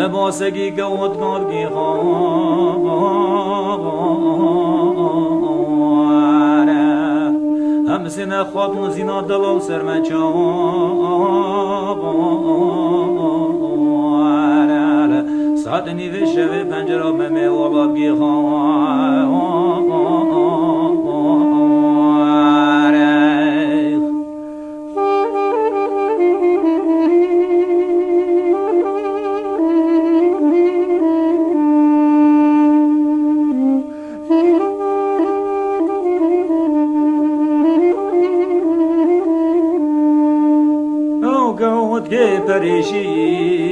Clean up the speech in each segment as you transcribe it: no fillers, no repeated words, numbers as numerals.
لباسگی که اتنابگی همسینه خاتون زینا دلال سرمچه ساعت نیوه شوه پنجره ممه والابگی که پریشینن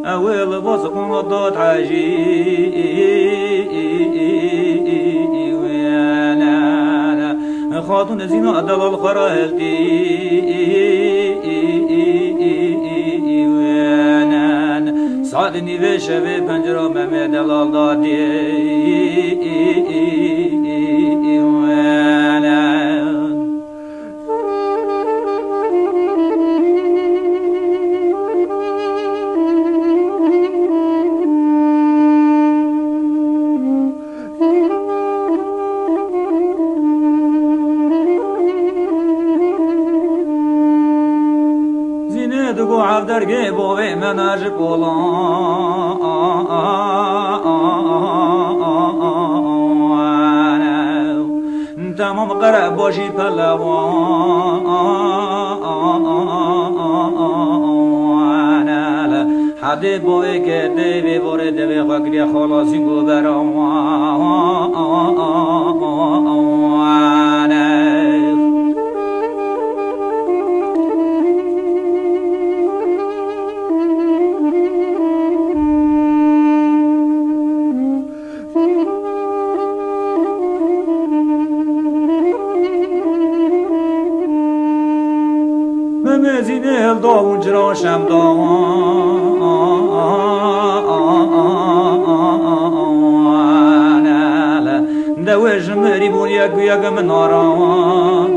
اول باز خون داد عجیبن خاتون زینا دلال خراهلتیونن ساعت نیوه شوه پنجره ممه دلال دادی دگو عبدرگه بوی مناج پولان تمام قرع باشی پلوان حدی بوی که دیوی بوری دیوی خاکری خلاصین گو بران مزینه داون جراشم داوان دوش مریبون یک مناران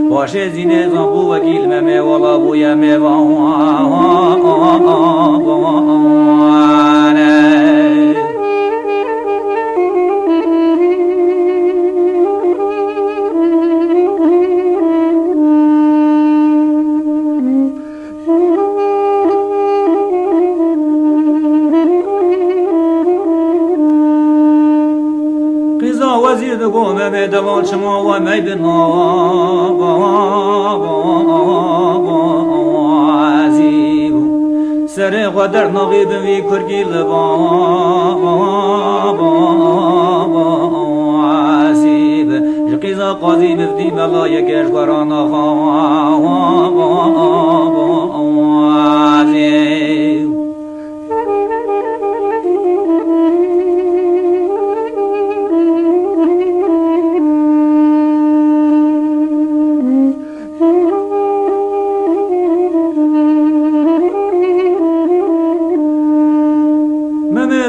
باشه زینه زنبو وکیل ممه والا بویا میوان وزیر دگو ممه دلال شما و می بنازیب سر قدر نقیب وی کرگی لبازیب جقیزا قاضی مفتی ملای گشگران خوازیب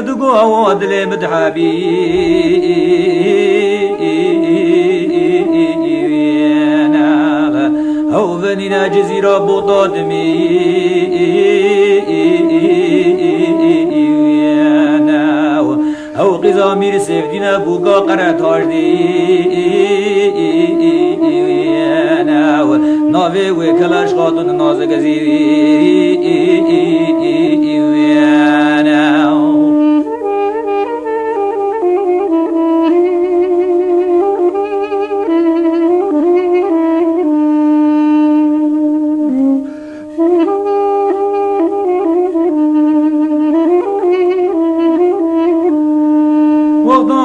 دگو عوادل مدحبینا او بنینا جزیرا بغداد مینا او قضا میر سفدینا بوگا قرات هاجدینا ناوی و کلاش خاتون نازگزینا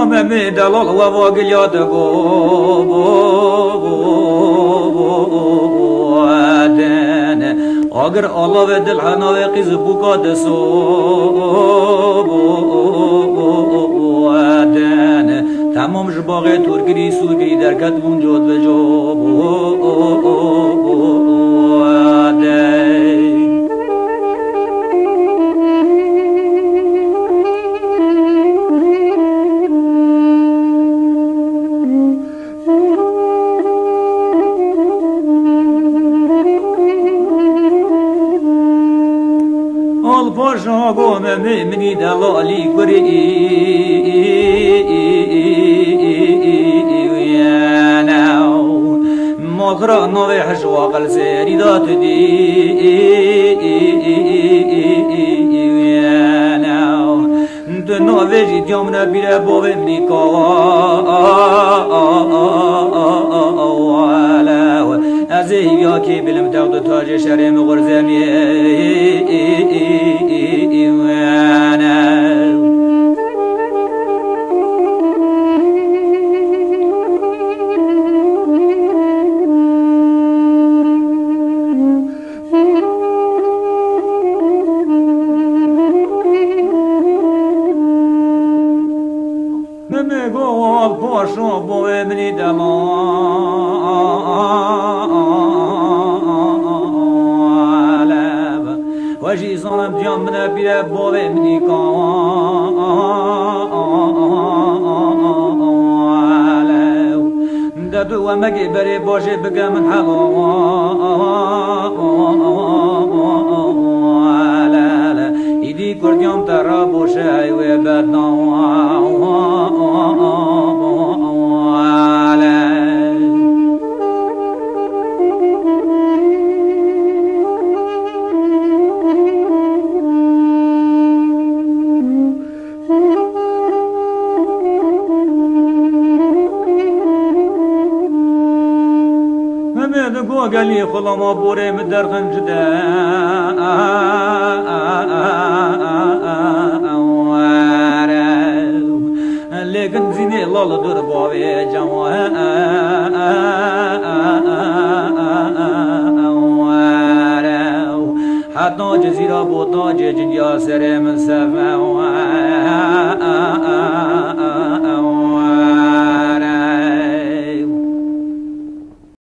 ممه دلال و واقل یاد گودن اگر الله و دل حناوی قیز بکاد سودن تمام جباغ ترگری سوگری در کتبون جاد و جابودن قوم مني دلالي قري ويانا مغرى نوي حشوى قلسيري دات دي ويانا دنو فيجي ديومنا بلا بوبي منيكا أزيبيا كي بالمتاود تاج شريم غرزمي وانا ممي قوال بوشو بوي مني وجي صنم ديام منا بلا بوي مني دادو ومجي بري بوشي بقى من حلو إيدي كرديام ترى بوشي وبدنا قال لي خلا ما بوري مدرخن جدا لكن زيني الله دور بوي جوا حتى جزيرة بوطا جنيا سري من سما